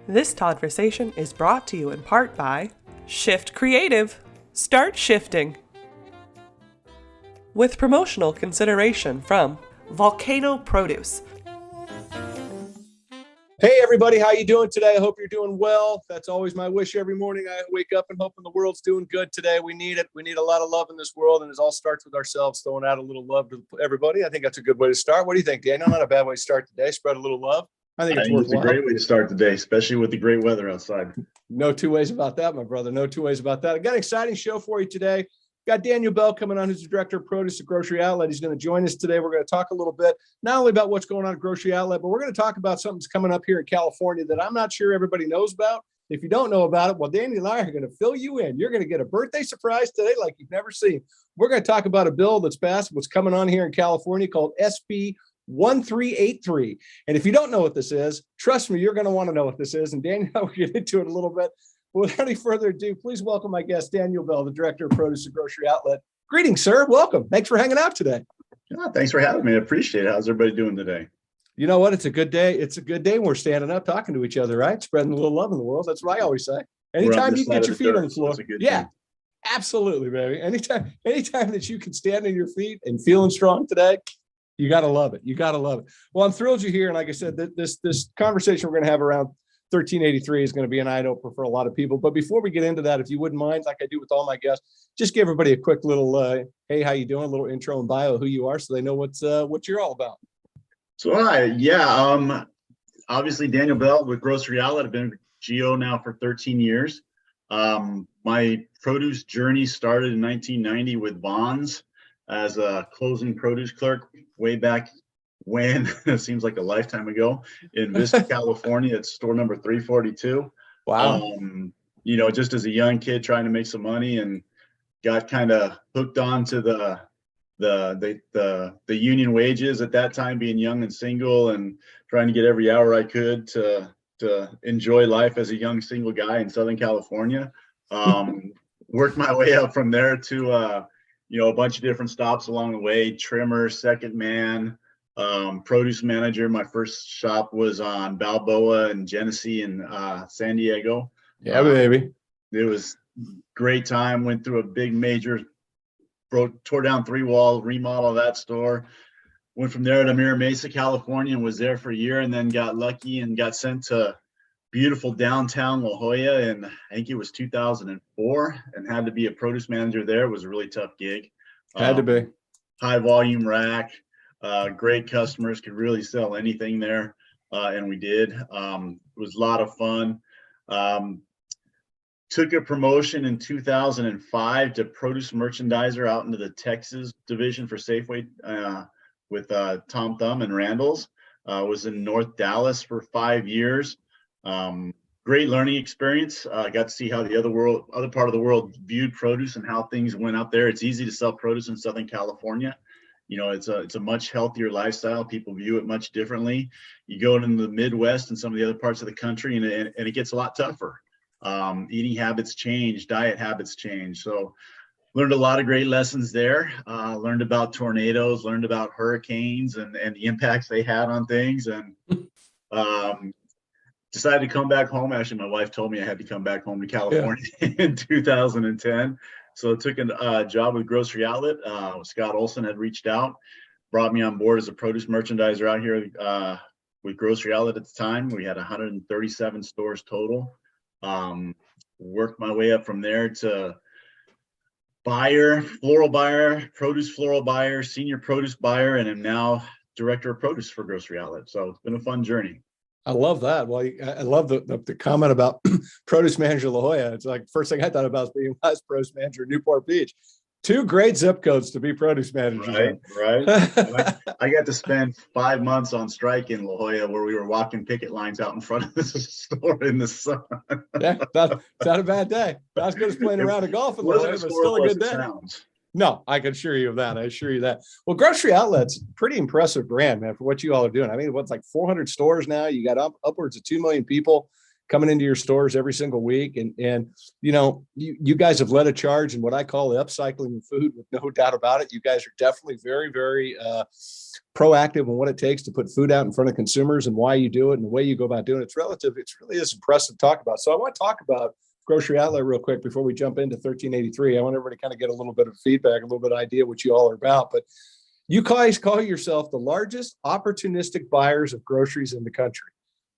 This Todd-versation is brought to you in part by Shift Creative. Start shifting. With promotional consideration from Volcano Produce. Hey everybody, how you doing today? I hope you're doing well. That's always my wish every morning. I wake up and hoping the world's doing good today. We need it. We need a lot of love in this world, and it all starts with ourselves, throwing out a little love to everybody. I think that's a good way to start. What do you think, Daniel? Not a bad way to start today. Spread a little love. I think it's worthwhile. It's a great way to start the day, especially with the great weather outside. No two ways about that, my brother. No two ways about that. I got an exciting show for you today. Got Daniel Bell coming on, who's the director of produce at Grocery Outlet. He's going to join us today. We're going to talk a little bit, not only about what's going on at Grocery Outlet, but we're going to talk about something that's coming up here in California that I'm not sure everybody knows about. If you don't know about it, well, Daniel and I are going to fill you in. You're going to get a birthday surprise today like you've never seen. We're going to talk about a bill that's passed, what's coming on here in California called SB 1383. And if you don't know what this is, trust me, you're going to want to know what this is. And Daniel, we'll get into it a little bit. But without any further ado, please welcome my guest, Daniel Bell, the director of produce at Grocery Outlet. Greetings, sir. Welcome. Thanks for hanging out today. Yeah, thanks for having me. I appreciate it. How's everybody doing today? You know what? It's a good day. It's a good day. We're standing up, talking to each other, right? Spreading a little love in the world. That's what I always say. Anytime you can get your feet on the floor. Yeah, thing. Absolutely, baby. Anytime that you can stand on your feet and feeling strong today, you got to love it. You got to love it. Well, I'm thrilled you're here. And like I said, this conversation we're going to have around 1383 is going to be an eye-opener for a lot of people. But before we get into that, if you wouldn't mind, like I do with all my guests, just give everybody a quick little, hey, how you doing? A little intro and bio, who you are, so they know what you're all about. So, obviously Daniel Bell with Grocery Outlet. I've been with GO now for 13 years. My produce journey started in 1990 with Vons as a closing produce clerk way back when, it seems like a lifetime ago, in Vista, California. It's store number 342. Wow. Just as a young kid trying to make some money, and got kind of hooked on to the union wages at that time, being young and single and trying to get every hour I could to enjoy life as a young single guy in Southern California. Worked my way up from there to a bunch of different stops along the way: trimmer, second man, produce manager. My first shop was on Balboa and Genesee in San Diego. Yeah, baby. It was great time. Went through a big major, tore down 3 walls, remodel that store. Went from there to Mira Mesa, California, and was there for a year, and then got lucky and got sent to beautiful downtown La Jolla, and I think it was 2004, and had to be a produce manager there. It was a really tough gig. Had to be. High volume rack, great customers, could really sell anything there, and we did. It was a lot of fun. Took a promotion in 2005 to produce merchandiser out into the Texas division for Safeway with Tom Thumb and Randall's. Was in North Dallas for 5 years. Great learning experience. Got to see how the other part of the world viewed produce and how things went out there. It's easy to sell produce in Southern California. It's a much healthier lifestyle. People view it much differently. You go into the Midwest and some of the other parts of the country, and it gets a lot tougher. Eating habits change, diet habits change. So learned a lot of great lessons there. Learned about tornadoes, learned about hurricanes and the impacts they had on things, and decided to come back home. Actually, my wife told me I had to come back home to California in 2010. So I took a job with Grocery Outlet. Scott Olson had reached out, brought me on board as a produce merchandiser out here with Grocery Outlet at the time. We had 137 stores total. Worked my way up from there to buyer, floral buyer, produce floral buyer, senior produce buyer, and am now director of produce for Grocery Outlet. So it's been a fun journey. I love that. Well, I love the comment about produce manager La Jolla. It's like first thing I thought about was being vice produce manager in Newport Beach. 2 great zip codes to be produce managers. Right. I got to spend 5 months on strike in La Jolla, where we were walking picket lines out in front of the store in the sun. Yeah, that's not a bad day. Not as good as playing around a golf in La Jolla, but still a good day. No, I can assure you of that. I assure you that. Well, Grocery Outlet's pretty impressive brand, man, for what you all are doing. I mean, what's like 400 stores now? You got upwards of 2 million people coming into your stores every single week. And you guys have led a charge in what I call the upcycling of food, with no doubt about it. You guys are definitely very, very proactive in what it takes to put food out in front of consumers and why you do it and the way you go about doing it. It's really is impressive to talk about. So I want to talk about Grocery Outlet real quick before we jump into 1383. I want everybody to kind of get a little bit of feedback, a little bit of idea what you all are about. But you guys call yourself the largest opportunistic buyers of groceries in the country,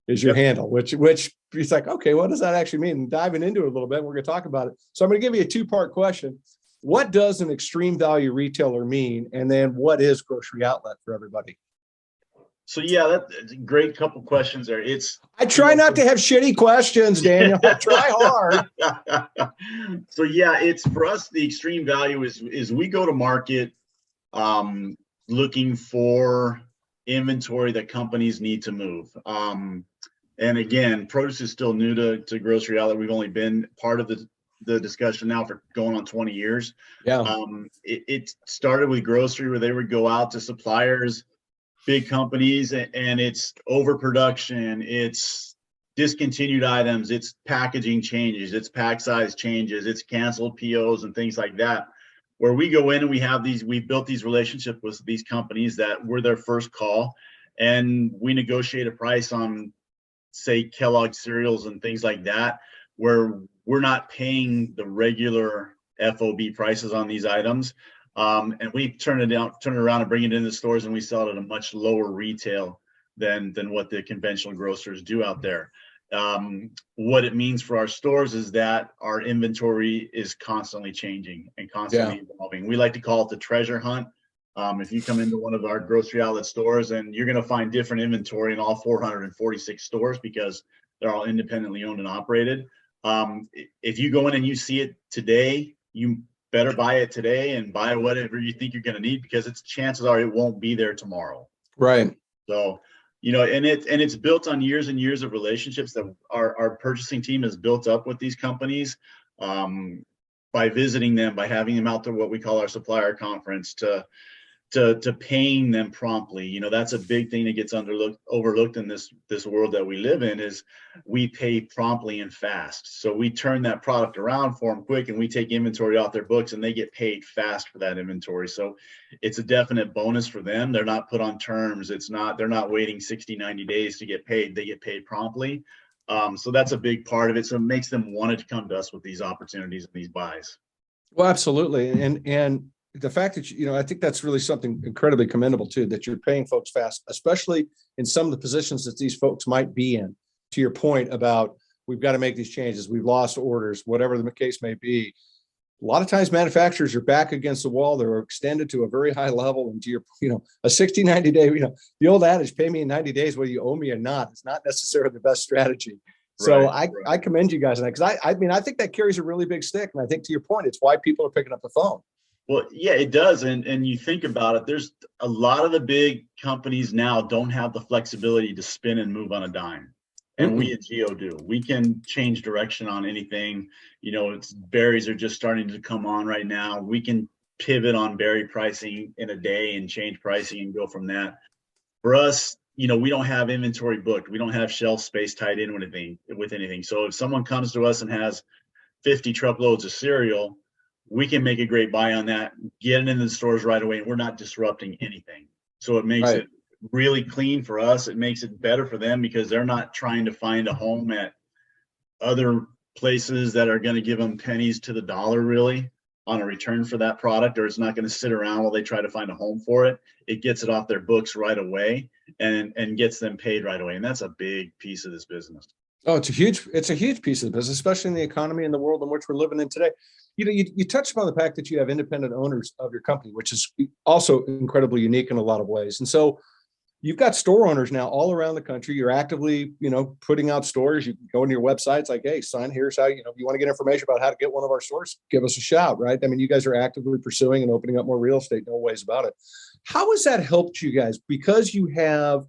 is your handle, which it's like, okay, what does that actually mean? And diving into it a little bit, we're going to talk about it. So I'm going to give you a two-part question. What does an extreme value retailer mean? And then what is Grocery Outlet for everybody? So yeah, that's a great couple questions there. I try not to have shitty questions, Daniel. I try hard. So yeah, it's for us, the extreme value is we go to market looking for inventory that companies need to move. And again, produce is still new to Grocery Outlet. We've only been part of the discussion now for going on 20 years. Yeah. It started with grocery, where they would go out to suppliers, big companies, and it's overproduction, it's discontinued items, it's packaging changes, it's pack size changes, it's canceled POs and things like that, where we go in and we built these relationships with these companies that were their first call, and we negotiate a price on, say, Kellogg cereals and things like that, where we're not paying the regular FOB prices on these items. And we turn it around and bring it into the stores, and we sell it at a much lower retail than what the conventional grocers do out there. What it means for our stores is that our inventory is constantly changing and constantly evolving. We like to call it the treasure hunt. If you come into one of our Grocery Outlet stores, and you're going to find different inventory in all 446 stores, because they're all independently owned and operated. If you go in and you see it today, you better buy it today and buy whatever you think you're going to need, because chances are it won't be there tomorrow. Right. So, and it's built on years and years of relationships that our purchasing team has built up with these companies, by visiting them, by having them out to what we call our supplier conference, to paying them promptly. That's a big thing that gets overlooked in this world that we live in, is we pay promptly and fast. So we turn that product around for them quick, and we take inventory off their books, and they get paid fast for that inventory. So it's a definite bonus for them. They're not put on terms. They're not waiting 60, 90 days to get paid. They get paid promptly. So that's a big part of it. So it makes them want to come to us with these opportunities and these buys. Well, absolutely. And the fact that, I think that's really something incredibly commendable too, that you're paying folks fast, especially in some of the positions that these folks might be in. To your point about, we've got to make these changes, we've lost orders, whatever the case may be. A lot of times manufacturers are back against the wall. They're extended to a very high level. And to your, a 60, 90 day, the old adage, pay me in 90 days, whether you owe me or not, is not necessarily the best strategy. So I commend you guys on that, because I think that carries a really big stick. And I think, to your point, it's why people are picking up the phone. Well, yeah, it does. And you think about it, there's a lot of the big companies now don't have the flexibility to spin and move on a dime. And we at Geo do. We can change direction on anything. Berries are just starting to come on right now. We can pivot on berry pricing in a day and change pricing and go from that. For us, we don't have inventory booked. We don't have shelf space tied in with anything. So if someone comes to us and has 50 truckloads of cereal, we can make a great buy on that, get it in the stores right away, and we're not disrupting anything. So it makes it really clean for us. It makes it better for them, because they're not trying to find a home at other places that are going to give them pennies to the dollar, really, on a return for that product, or it's not going to sit around while they try to find a home for it. It gets it off their books right away and gets them paid right away. And that's a big piece of this business. Oh, it's a huge piece of the business, especially in the economy and the world in which we're living in today. You touched upon the fact that you have independent owners of your company, which is also incredibly unique in a lot of ways. And so you've got store owners now all around the country. You're actively, putting out stores. You can go on your websites like, hey, son, here's how, if you want to get information about how to get one of our stores, give us a shout, right? I mean, you guys are actively pursuing and opening up more real estate, no ways about it. How has that helped you guys? Because you have,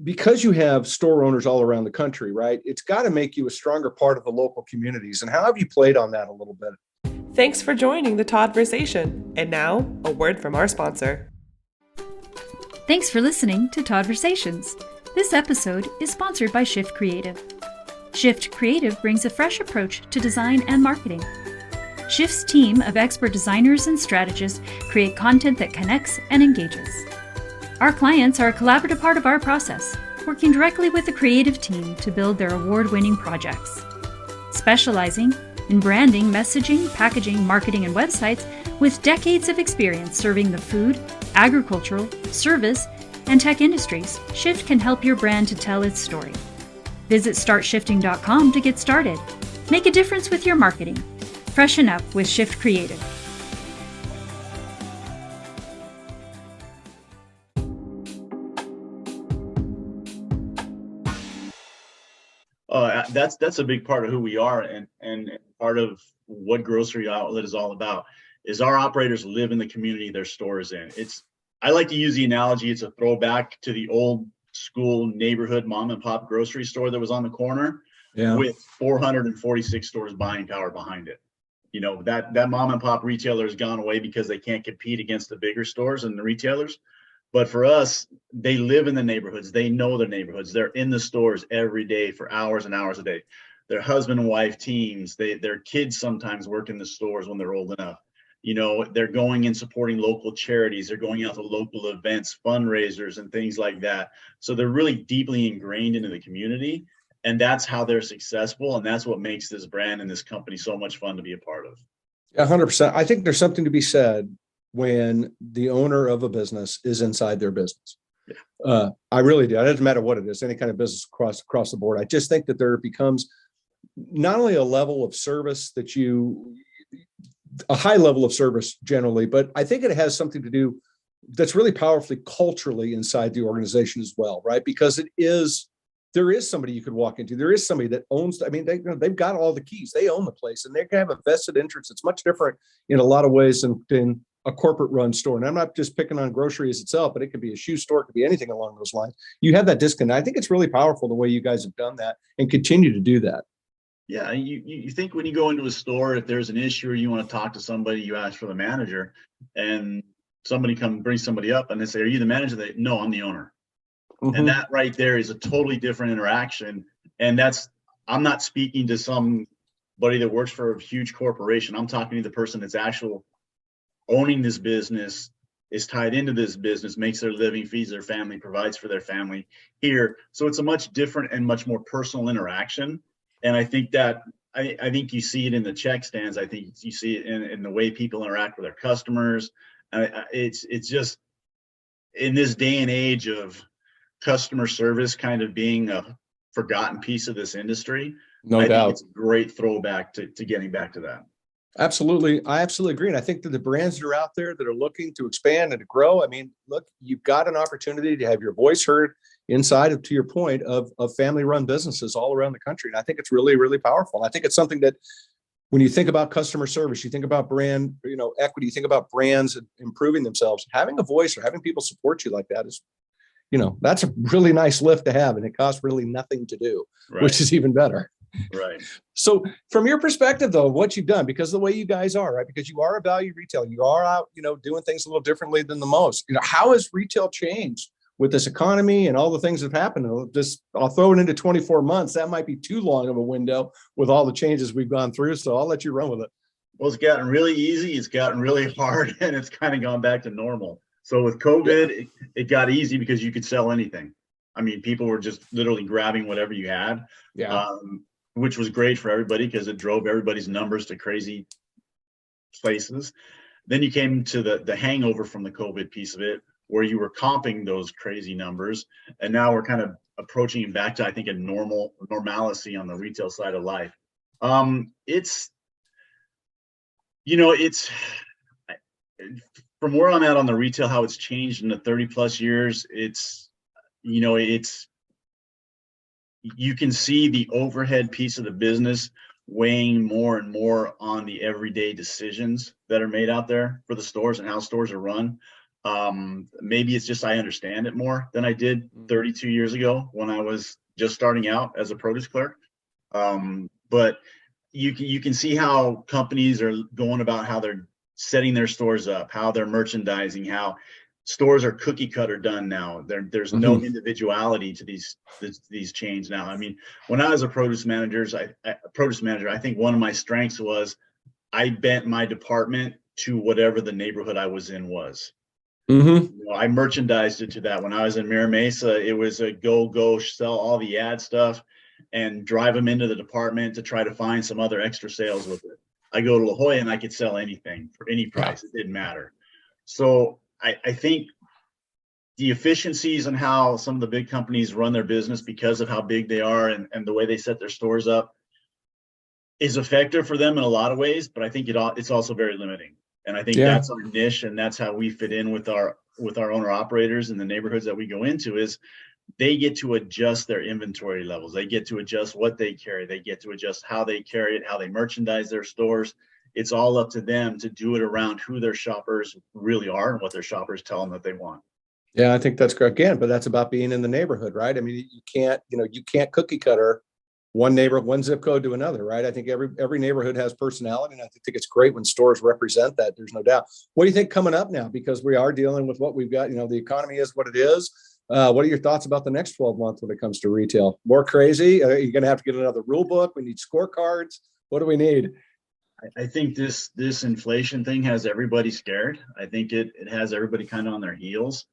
because you have store owners all around the country, right? It's got to make you a stronger part of the local communities. And how have you played on that a little bit? Thanks for joining the Todd-versation. And now, a word from our sponsor. Thanks for listening to Todd-versations. This episode is sponsored by Shift Creative. Shift Creative brings a fresh approach to design and marketing. Shift's team of expert designers and strategists create content that connects and engages. Our clients are a collaborative part of our process, working directly with the creative team to build their award-winning projects. Specializing in branding, messaging, packaging, marketing, and websites with decades of experience serving the food, agricultural, service, and tech industries, Shift can help your brand to tell its story. Visit startshifting.com to get started. Make a difference with your marketing. Freshen up with Shift Creative. That's a big part of who we are, and part of what Grocery Outlet is all about is our operators live in the community their store is in. I like to use the analogy, it's a throwback to the old school neighborhood mom and pop grocery store that was on the corner with 446 stores buying power behind it. You know, that mom and pop retailer has gone away because they can't compete against the bigger stores and the retailers. But for us, they live in the neighborhoods. They know their neighborhoods. They're in the stores every day for hours and hours a day. Their husband and wife teams, their kids sometimes work in the stores when they're old enough. You know, they're going and supporting local charities. They're going out to local events, fundraisers, and things like that. So they're really deeply ingrained into the community. And that's how they're successful. And that's what makes this brand and this company so much fun to be a part of. 100%. I think there's something to be said when the owner of a business is inside their business. I really do. It doesn't matter what it is, any kind of business across the board. I just think that there becomes not only a level of service a high level of service generally, but I think it has something to do that's really powerfully culturally inside the organization as well, right? Because there is somebody you could walk into. There is somebody that owns, they've got all the keys. They own the place and they can have a vested interest. It's much different in a lot of ways than a corporate run store. And I'm not just picking on groceries itself, but it could be a shoe store, it could be anything along those lines. You have that disconnect. I think it's really powerful the way you guys have done that and continue to do that. Yeah, you think when you go into a store, if there's an issue or you want to talk to somebody, you ask for the manager, and somebody brings somebody up and they say, "Are you the manager?" No, I'm the owner. Mm-hmm. And that right there is a totally different interaction. And I'm not speaking to somebody that works for a huge corporation. I'm talking to the person that's actual owning this business, is tied into this business, makes their living, feeds their family, provides for their family here. So it's a much different and much more personal interaction. And I think that I think you see it in the check stands. I think you see it in the way people interact with their customers. It's just in this day and age of customer service kind of being a forgotten piece of this industry. No doubt. Think it's a great throwback to getting back to that. Absolutely. I absolutely agree. And I think that the brands that are out there that are looking to expand and to grow, I mean, look, you've got an opportunity to have your voice heard inside of, to your point, of family run businesses all around the country. And I think it's really, really powerful. And I think it's something that when you think about customer service, you think about brand, equity, you think about brands improving themselves, having a voice or having people support you like that is, that's a really nice lift to have. And it costs really nothing to do, right, which is even better. Right. So from your perspective, though, what you've done, because of the way you guys are, right, because you are a value retailer, you are out, doing things a little differently than the most. How has retail changed with this economy and all the things that have happened? I'll throw it into 24 months. That might be too long of a window with all the changes we've gone through. So I'll let you run with it. Well, it's gotten really easy. It's gotten really hard, and it's kind of gone back to normal. So with COVID, it got easy because you could sell anything. I mean, people were just literally grabbing whatever you had. Which was great for everybody because it drove everybody's numbers to crazy places. Then you came to the hangover from the COVID piece of it, where you were comping those crazy numbers. And now we're kind of approaching back to, I think, a normalcy on the retail side of life. It's from where I'm at on the retail, how it's changed in the 30 plus years. You can see the overhead piece of the business weighing more and more on the everyday decisions that are made out there for the stores and how stores are run. Maybe it's just I understand it more than I did 32 years ago when I was just starting out as a produce clerk. But you can see how companies are going about how they're setting their stores up, how they're merchandising, how stores are cookie cutter done now. There's no individuality to these chains now. I mean, when I was a produce manager, I think one of my strengths was I bent my department to whatever the neighborhood I was in was. You know, I merchandised it to that. When I was in Mira Mesa, it was a go sell all the ad stuff and drive them into the department to try to find some other extra sales with it. I go to La Jolla and I could sell anything for any price. It didn't matter. So I think the efficiencies and how some of the big companies run their business because of how big they are and the way they set their stores up is effective for them in a lot of ways, but I think it's also very limiting. And I think that's our niche, and that's how we fit in with our owner operators in the neighborhoods that we go into. Is they get to adjust their inventory levels, they get to adjust what they carry, they get to adjust how they carry it, how they merchandise their stores. It's all up to them to do it around who their shoppers really are and what their shoppers tell them that they want. Yeah, I think that's correct again, but that's about being in the neighborhood, right? I mean, you can't cookie cutter one zip code to another, right? I think every neighborhood has personality, and I think it's great when stores represent that. There's no doubt. What do you think coming up now? Because we are dealing with what we've got. You know, the economy is what it is. What are your thoughts about the next 12 months when it comes to retail? More crazy? Are you going to have to get another rule book? We need scorecards. What do we need? I think this inflation thing has everybody scared. I think it has everybody kind of on their heels.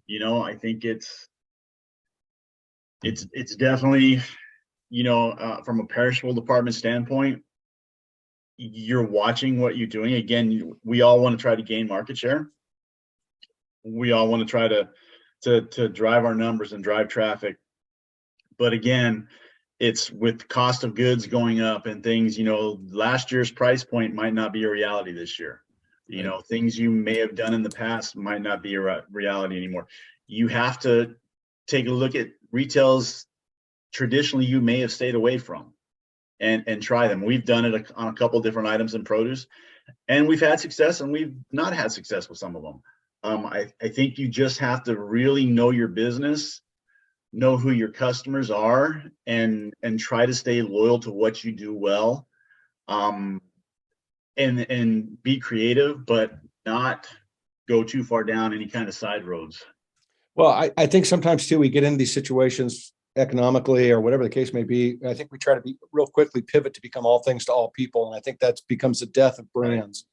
You know, I think it's definitely, you know, from a perishable department standpoint, you're watching what you're doing. Again, we all want to try to gain market share. We all want to try to drive our numbers and drive traffic. But again, it's with cost of goods going up and things, you know, last year's price point might not be a reality this year. You know, things you may have done in the past might not be a reality anymore. You have to take a look at retails traditionally you may have stayed away from and try them. We've done it on a couple different items in produce, and we've had success and we've not had success with some of them. I think you just have to really know your business, know who your customers are, and try to stay loyal to what you do well, and be creative, but not go too far down any kind of side roads. Well, I think sometimes too, we get into these situations economically or whatever the case may be. I think we try to be real quickly pivot to become all things to all people. And I think that becomes the death of brands.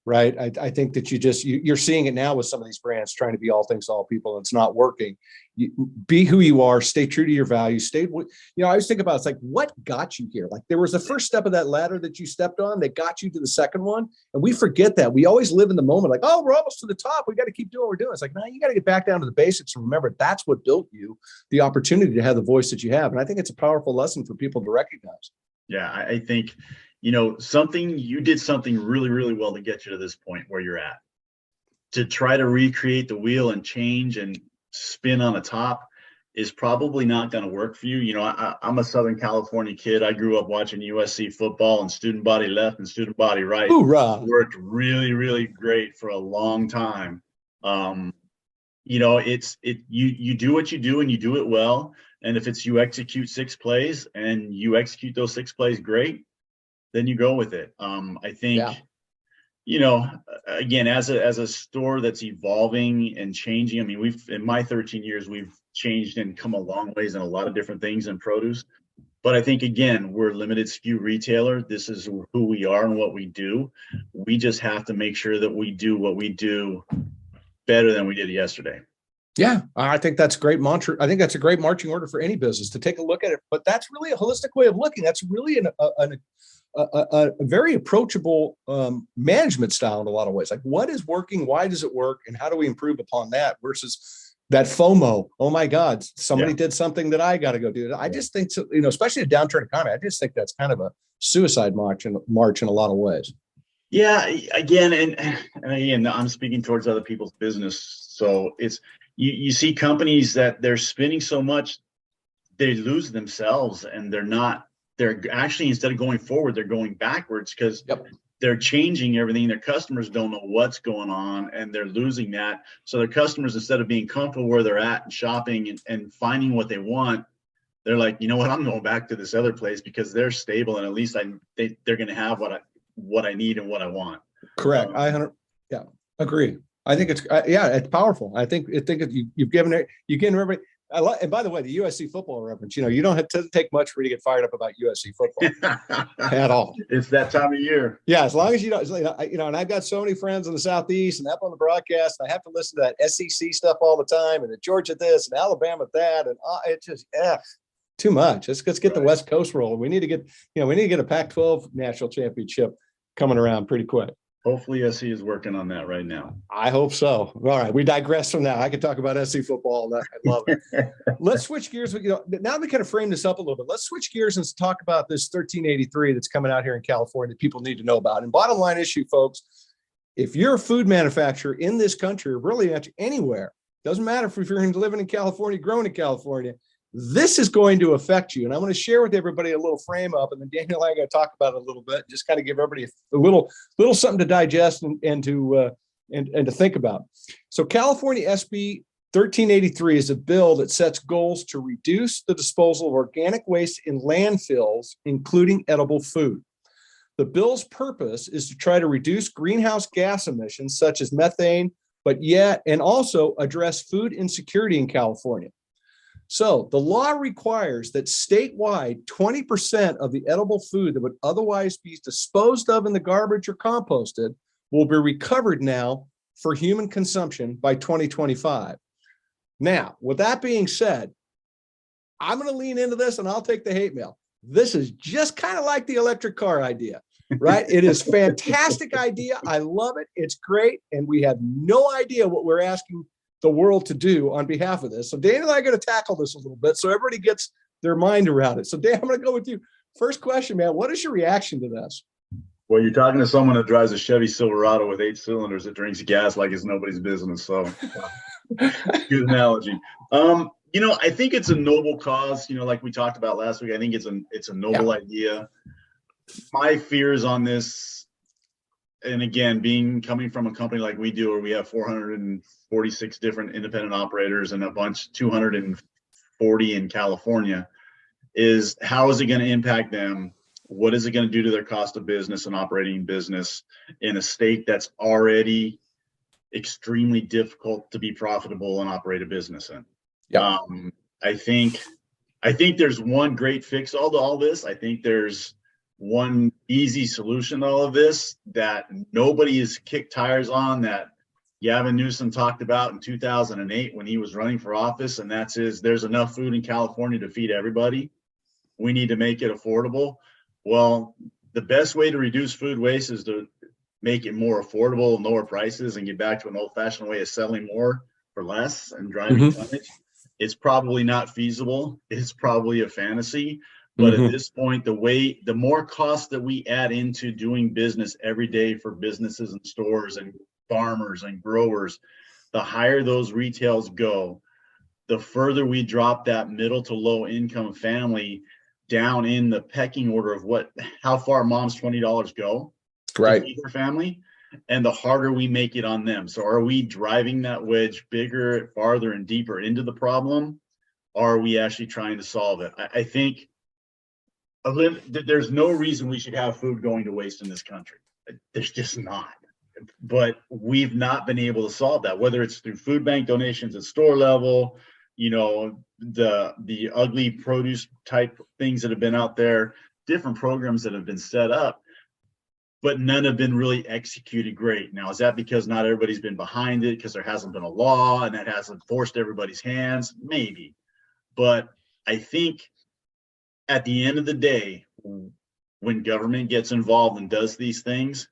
Right. I think that you're seeing it now with some of these brands trying to be all things to all people. And it's not working. Be who you are, stay true to your values, I always think about, it's like, what got you here? Like, there was the first step of that ladder that you stepped on that got you to the second one. And we forget that. We always live in the moment, like, oh, we're almost to the top, we got to keep doing what we're doing. It's like, no, you got to get back down to the basics and remember that's what built you the opportunity to have the voice that you have. And I think it's a powerful lesson for people to recognize. Yeah, I think, you know, you did something really, really well to get you to this point where you're at. To try to recreate the wheel and change and spin on the top is probably not going to work for you. You know, I'm a Southern California kid. I grew up watching USC football, and student body left and student body right. Hoorah. Worked really, really great for a long time. You know, you do what you do and you do it well. And if it's you execute 6 plays and you execute those 6 plays great, then you go with it. I think, you know, again, as a store that's evolving and changing, I mean, in my 13 years, we've changed and come a long ways in a lot of different things in produce. But I think, again, we're a limited SKU retailer. This is who we are and what we do. We just have to make sure that we do what we do better than we did yesterday. Yeah, I think that's a great mantra. I think that's a great marching order for any business to take a look at it. But that's really a holistic way of looking. That's really a very approachable management style in a lot of ways. Like, what is working? Why does it work? And how do we improve upon that versus that FOMO? Oh my God, somebody did something that I got to go do. I just think, so, you know, especially a downturn economy, I just think that's kind of a suicide march in a lot of ways. Yeah, again, and again, I'm speaking towards other people's business. So it's, you see companies that they're spending so much, they lose themselves, and they're actually, instead of going forward, they're going backwards because they're changing everything. Their customers don't know what's going on, and they're losing that. So their customers, instead of being comfortable where they're at and shopping and finding what they want, they're like, you know what, I'm going back to this other place because they're stable, and at least they're going to have what I need and what I want. Correct. I agree. I think it's it's powerful. You've given everybody. And by the way, the USC football reference. You don't have to take much for you to get fired up about USC football at all. It's that time of year. Yeah, as long as you don't, and I've got so many friends in the Southeast and up on the broadcast. And I have to listen to that SEC stuff all the time, and the Georgia this and Alabama that, and it's just too much. Let's get the West Coast rolling. We need to get a Pac-12 national championship coming around pretty quick. Hopefully SC is working on that right now. I hope so. All right. We digress from that. I could talk about SC football all night. I love it. Let's switch gears. Now we kind of frame this up a little bit. Let's switch gears and talk about this 1383 that's coming out here in California that people need to know about. And bottom line issue, folks, if you're a food manufacturer in this country, or really anywhere, doesn't matter if you're living in California, growing in California, this is going to affect you. And I want to share with everybody a little frame up, and then Daniel and I are going to talk about it a little bit, just kind of give everybody a little something to digest and to think about. So California SB 1383 is a bill that sets goals to reduce the disposal of organic waste in landfills, including edible food. The bill's purpose is to try to reduce greenhouse gas emissions such as methane, and also address food insecurity in California. So the law requires that statewide 20% of the edible food that would otherwise be disposed of in the garbage or composted will be recovered now for human consumption by 2025. Now, with that being said, I'm going to lean into this and I'll take the hate mail. This is just kind of like the electric car idea, right? It is a fantastic idea. I love it. It's great. And we have no idea what we're asking the world to do on behalf of this. So Dan and I are going to tackle this a little bit so everybody gets their mind around it. So Dan, I'm going to go with you. First question, man, what is your reaction to this? Well, you're talking to someone that drives a Chevy Silverado with 8 cylinders that drinks gas like it's nobody's business. So good analogy. I think it's a noble cause, like we talked about last week. I think it's a noble idea. My fears on this, and again, coming from a company like we do, where we have 446 different independent operators and 240 in California, is how is it going to impact them? What is it going to do to their cost of business and operating business in a state that's already extremely difficult to be profitable and operate a business in? Yeah. I think there's one great fix to all this. I think there's one easy solution to all of this that nobody has kicked tires on, that Gavin Newsom talked about in 2008 when he was running for office, and there's enough food in California to feed everybody. We need to make it affordable. Well, the best way to reduce food waste is to make it more affordable and lower prices and get back to an old-fashioned way of selling more for less and driving tonnage. It's probably not feasible. It's probably a fantasy. But at this point, the more cost that we add into doing business every day for businesses and stores and farmers and growers, the higher those retails go, the further we drop that middle to low income family down in the pecking order of how far mom's $20 go to feed their family, and the harder we make it on them. So are we driving that wedge bigger, farther, and deeper into the problem? Or are we actually trying to solve it? I think there's no reason we should have food going to waste in this country. There's just not. But we've not been able to solve that, whether it's through food bank donations at store level, the ugly produce type things that have been out there, different programs that have been set up, but none have been really executed great. Now, is that because not everybody's been behind it, because there hasn't been a law and that hasn't forced everybody's hands? Maybe. But I think at the end of the day, when government gets involved and does these things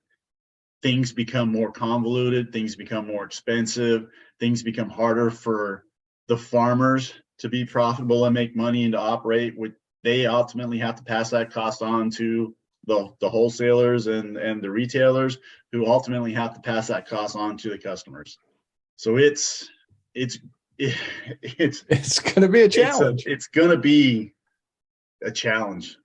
become more convoluted, things become more expensive, things become harder for the farmers to be profitable and make money and to operate. They ultimately have to pass that cost on to the wholesalers and the retailers, who ultimately have to pass that cost on to the customers. So it's going to be a challenge. It's going to be a challenge.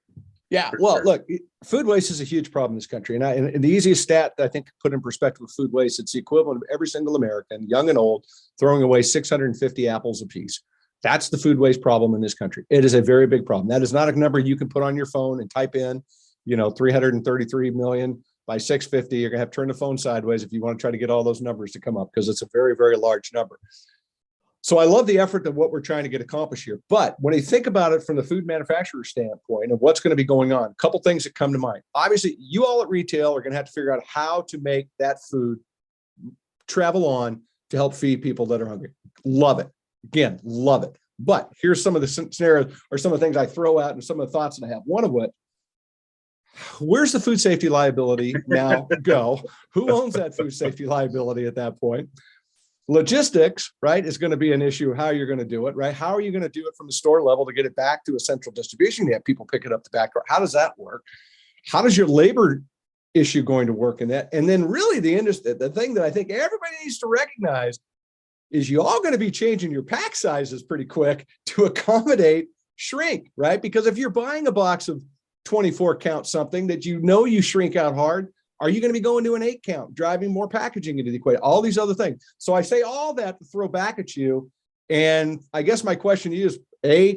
Yeah. Well, look, food waste is a huge problem in this country. And the easiest stat that I think put in perspective of food waste, it's the equivalent of every single American, young and old, throwing away 650 apples a piece. That's the food waste problem in this country. It is a very big problem. That is not a number you can put on your phone and type in, 333 million by 650, you're going to have to turn the phone sideways if you want to try to get all those numbers to come up, because it's a very, very large number. So I love the effort of what we're trying to get accomplished here. But when you think about it from the food manufacturer standpoint of what's going to be going on, a couple things that come to mind. Obviously, you all at retail are going to have to figure out how to make that food travel on to help feed people that are hungry. Love it. Again, love it. But here's some of the scenarios or some of the things I throw out and some of the thoughts that I have. One of which, where's the food safety liability now go? Who owns that food safety liability at that point? Logistics, right, is going to be an issue. How you're going to do it, right? How are you going to do it from the store level to get it back to a central distribution? You have people pick it up the back door. How does that work? How does your labor issue going to work in that? And then really the industry, the thing that I think everybody needs to recognize is you all going to be changing your pack sizes pretty quick to accommodate shrink, right? Because if you're buying a box of 24 count something that you shrink out hard, are you going to be going to an 8 count, driving more packaging into the equation, all these other things? So I say all that to throw back at you. And I guess my question to you is,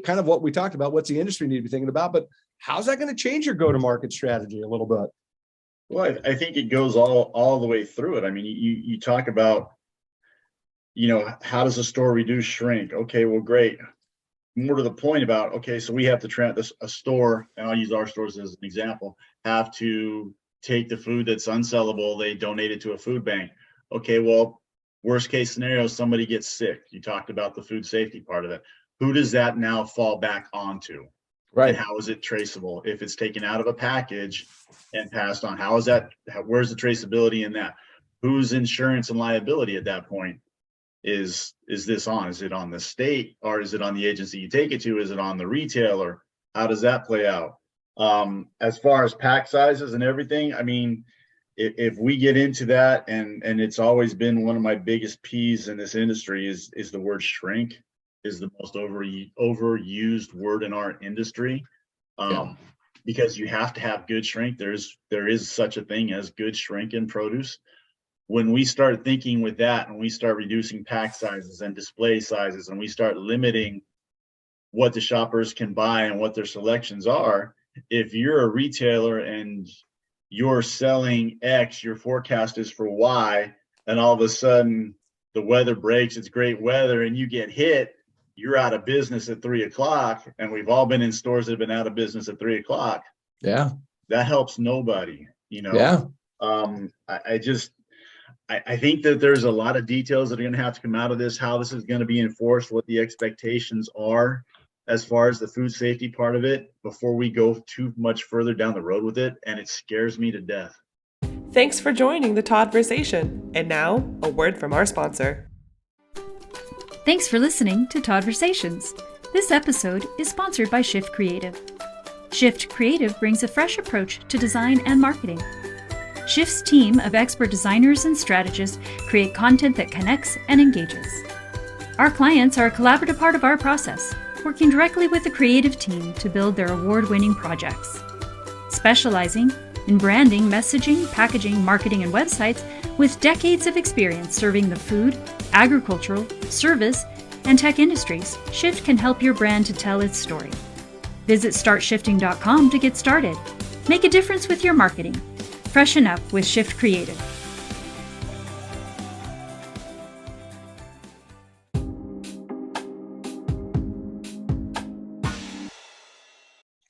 kind of what we talked about, what's the industry need to be thinking about, but how's that going to change your go-to-market strategy a little bit? Well, I think it goes all the way through it. I mean, you talk about, how does a store reduce shrink? Okay, well, great. More to the point about, okay, so we have to a store, and I'll use our stores as an example, have to take the food that's unsellable, they donate it to a food bank. Okay, well, worst case scenario, somebody gets sick. You talked about the food safety part of it. Who does that now fall back onto? Right. And how is it traceable? If it's taken out of a package and passed on, where's the traceability in that? Whose insurance and liability at that point is this on? Is it on the state, or is it on the agency you take it to? Is it on the retailer? How does that play out? As far as pack sizes and everything, I mean, if we get into that, and it's always been one of my biggest peeves in this industry is the word shrink is the most overused word in our industry. Because you have to have good shrink. There is such a thing as good shrink in produce. When we start thinking with that, and we start reducing pack sizes and display sizes, and we start limiting what the shoppers can buy and what their selections are, if you're a retailer and you're selling X, your forecast is for Y, and all of a sudden the weather breaks, it's great weather, and you get hit, you're out of business at 3 o'clock. And we've all been in stores that have been out of business at 3 o'clock. Yeah. That helps nobody, Yeah. I think that there's a lot of details that are going to have to come out of this, how this is going to be enforced, what the expectations are as far as the food safety part of it, before we go too much further down the road with it. And it scares me to death. Thanks for joining the Todd-versation. And now, a word from our sponsor. Thanks for listening to Todd-versations. This episode is sponsored by Shift Creative. Shift Creative brings a fresh approach to design and marketing. Shift's team of expert designers and strategists create content that connects and engages. Our clients are a collaborative part of our process, working directly with the creative team to build their award-winning projects. Specializing in branding, messaging, packaging, marketing, and websites with decades of experience serving the food, agricultural, service, and tech industries, Shift can help your brand to tell its story. Visit startshifting.com to get started. Make a difference with your marketing. Freshen up with Shift Creative.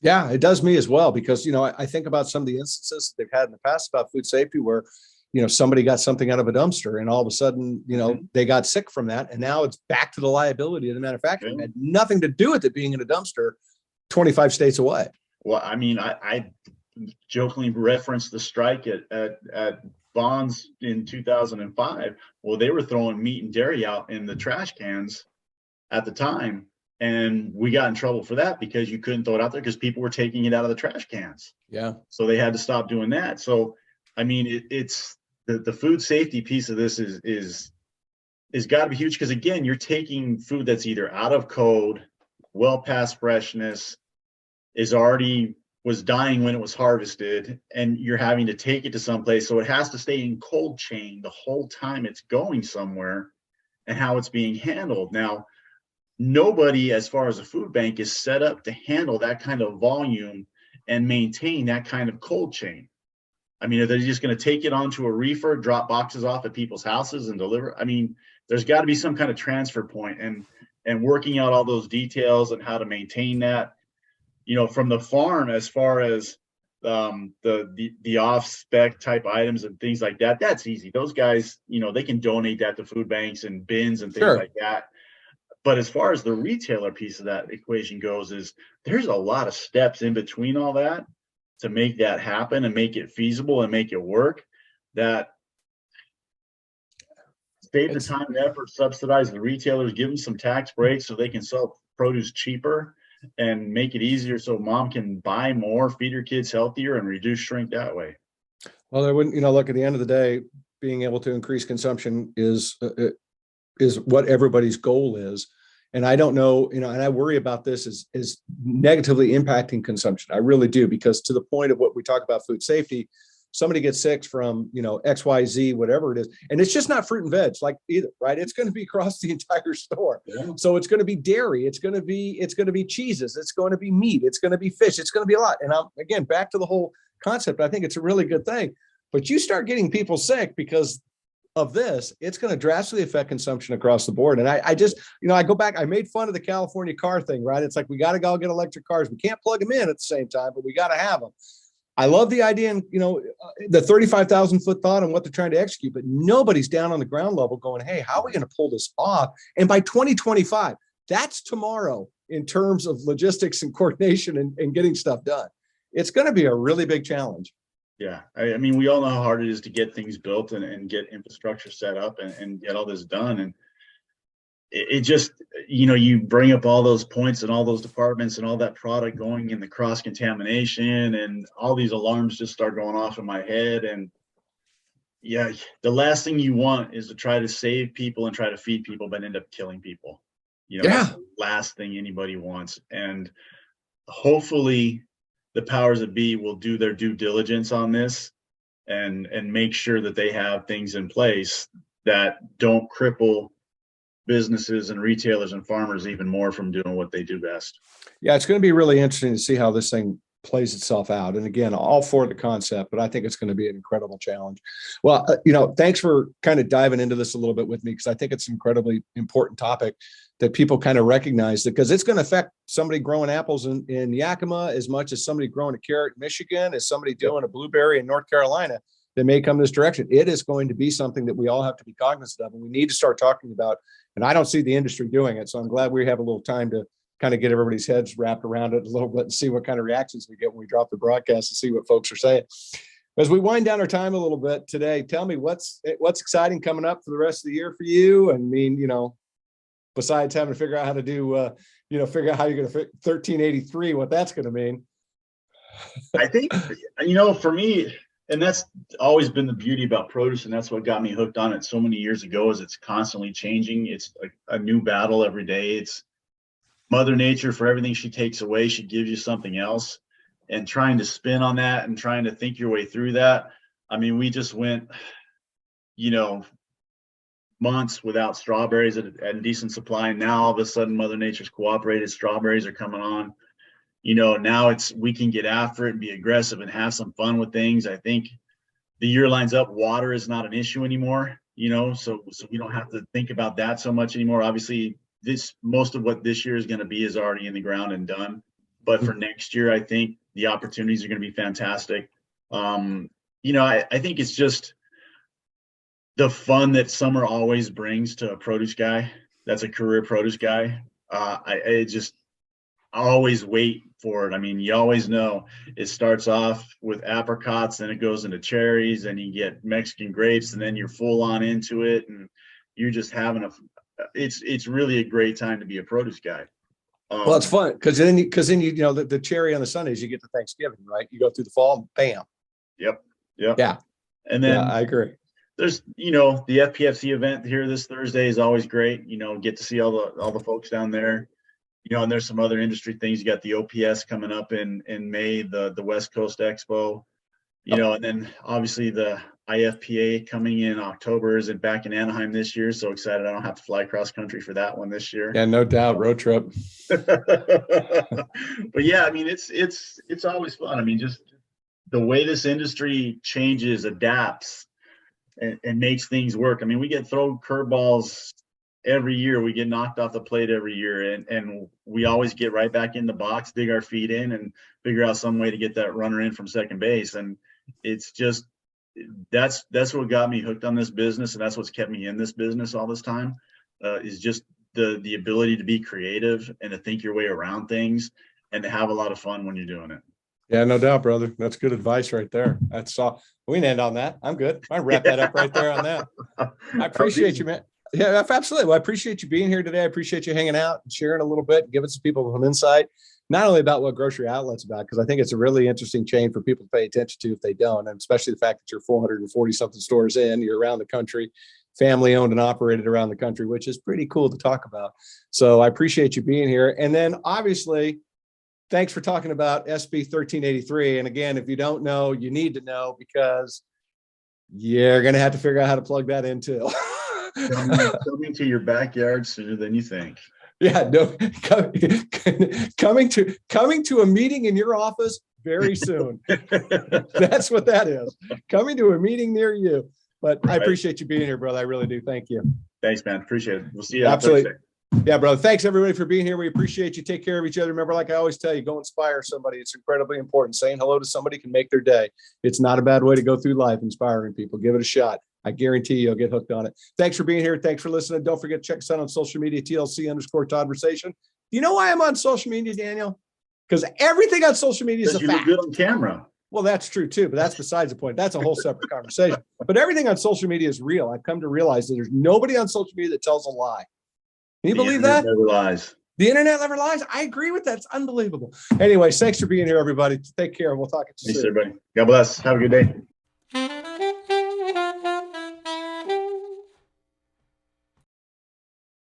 Yeah, it does me as well, because, I think about some of the instances they've had in the past about food safety where, somebody got something out of a dumpster and all of a sudden, they got sick from that. And now it's back to the liability of the manufacturer. It had nothing to do with it being in a dumpster 25 states away. Well, I mean, I jokingly referenced the strike at Bonds in 2005. Well, they were throwing meat and dairy out in the trash cans at the time. And we got in trouble for that because you couldn't throw it out there because people were taking it out of the trash cans. Yeah. So they had to stop doing that. So, I mean, it's the food safety piece of this is got to be huge, because again, you're taking food that's either out of code, well past freshness, was dying when it was harvested, and you're having to take it to someplace. So it has to stay in cold chain the whole time it's going somewhere, and how it's being handled. Now, nobody, as far as a food bank, is set up to handle that kind of volume and maintain that kind of cold chain. I mean, are they just going to take it onto a reefer, drop boxes off at people's houses and deliver? I mean, there's got to be some kind of transfer point, and working out all those details and how to maintain that, from the farm, as far as the off spec type items and things like that. That's easy. Those guys, they can donate that to food banks and bins and things like that. But as far as the retailer piece of that equation goes, there's a lot of steps in between all that to make that happen and make it feasible and make it work, that save the time and effort, subsidize the retailers, give them some tax breaks so they can sell produce cheaper and make it easier so mom can buy more, feed her kids healthier, and reduce shrink that way. Well, there wouldn't, look, at the end of the day, being able to increase consumption is what everybody's goal is. And I don't know, and I worry about this is negatively impacting consumption. I really do, because to the point of what we talk about food safety, somebody gets sick from, XYZ, whatever it is. And it's just not fruit and veg like either, right? It's going to be across the entire store. Yeah. So it's going to be dairy. It's going to be cheeses. It's going to be meat. It's going to be fish. It's going to be a lot. And again, back to the whole concept, I think it's a really good thing, but you start getting people sick because of this, it's going to drastically affect consumption across the board. And I just, I go back, I made fun of the California car thing, right? It's like, we got to go get electric cars. We can't plug them in at the same time, but we got to have them. I love the idea and, the 35,000 foot thought and what they're trying to execute, but nobody's down on the ground level going, hey, how are we going to pull this off? And by 2025, that's tomorrow in terms of logistics and coordination and getting stuff done. It's going to be a really big challenge. Yeah. I mean, we all know how hard it is to get things built and get infrastructure set up and get all this done. And it just, you bring up all those points and all those departments and all that product going in the cross contamination, and all these alarms just start going off in my head. And yeah, the last thing you want is to try to save people and try to feed people, but end up killing people. That's the last thing anybody wants. And hopefully the powers that be will do their due diligence on this and make sure that they have things in place that don't cripple businesses and retailers and farmers even more from doing what they do best. Yeah, it's going to be really interesting to see how this thing plays itself out. And again, all for the concept, but I think it's going to be an incredible challenge. Well, thanks for kind of diving into this a little bit with me, because I think it's an incredibly important topic that people kind of recognize, because it's going to affect somebody growing apples in Yakima as much as somebody growing a carrot in Michigan, as somebody doing a blueberry in North Carolina that may come this direction. It is going to be something that we all have to be cognizant of, and we need to start talking about. And I don't see the industry doing it. So I'm glad we have a little time to kind of get everybody's heads wrapped around it a little bit and see what kind of reactions we get when we drop the broadcast and see what folks are saying. As we wind down our time a little bit today, tell me what's exciting coming up for the rest of the year for you. And besides having to figure out how to do, figure out how you're going to fit 1383, what that's going to mean. I think, for me, and that's always been the beauty about produce, and that's what got me hooked on it so many years ago, is it's constantly changing. It's a new battle every day. It's Mother Nature. For everything she takes away, she gives you something else. And trying to spin on that and trying to think your way through that. I mean, we just went, months without strawberries at decent supply. And now all of a sudden Mother Nature's cooperated. Strawberries are coming on. Now we can get after it and be aggressive and have some fun with things. I think the year lines up. Water is not an issue anymore, so we don't have to think about that so much anymore. Obviously, most of what this year is going to be is already in the ground and done. But for next year, I think the opportunities are going to be fantastic. I think it's just the fun that summer always brings to a produce guy. That's a career produce guy. I always wait for it. I mean, you always know it starts off with apricots, then it goes into cherries, and you get Mexican grapes, and then you're full on into it, and you're just having it's really a great time to be a produce guy. Well, it's fun because then the cherry on the Sundays, you get to Thanksgiving, right? You go through the fall, bam. Yep. Yeah. And then I agree. There's, the FPFC event here this Thursday is always great. Get to see all the folks down there. And there's some other industry things. You got the OPS coming up in May, the West Coast Expo, and then obviously the IFPA coming in October is back in Anaheim this year. So excited. I don't have to fly cross country for that one this year. Yeah, no doubt. Road trip. But yeah, I mean, it's always fun. I mean, just the way this industry changes, adapts, and makes things work. I mean, we get thrown curveballs every year. We get knocked off the plate every year, and we always get right back in the box, dig our feet in, and figure out some way to get that runner in from second base. And it's just that's what got me hooked on this business, and that's what's kept me in this business all this time. Is just the ability to be creative and to think your way around things and to have a lot of fun when you're doing it. Yeah, no doubt, brother. That's good advice right there. That's all. We can end on that. I'm good. I wrap that up right there on that. I appreciate you, man. Yeah, absolutely. Well, I appreciate you being here today. I appreciate you hanging out and sharing a little bit and giving some people some insight, not only about what Grocery Outlet's about, because I think it's a really interesting chain for people to pay attention to if they don't, and especially the fact that you're 440 something stores in, you're around the country, family owned and operated around the country, which is pretty cool to talk about. So I appreciate you being here. And then obviously, thanks for talking about SB 1383. And again, if you don't know, you need to know, because you're going to have to figure out how to plug that in too. Coming to your backyard sooner than you think. Yeah, no, coming to a meeting in your office very soon. That's what that is. Coming to a meeting near you. But I appreciate you being here, brother. I really do. Thank you. Thanks, man. Appreciate it. We'll see you. Absolutely. Yeah, brother. Thanks everybody for being here. We appreciate you. Take care of each other. Remember, like I always tell you, go inspire somebody. It's incredibly important. Saying hello to somebody can make their day. It's not a bad way to go through life, inspiring people. Give it a shot. I guarantee you'll get hooked on it. Thanks for being here. Thanks for listening. Don't forget to check us out on social media, TLC_Todd-versation. You know why I'm on social media, Daniel? Because everything on social media is a fact. You look good on camera. Well, that's true too, but that's besides the point. That's a whole separate conversation. But everything on social media is real. I've come to realize that there's nobody on social media that tells a lie. Can you believe that? Never lies. The internet never lies. I agree with that. It's unbelievable. Anyways, thanks for being here, everybody. Take care. We'll talk to you soon. Thanks, everybody. God bless. Have a good day.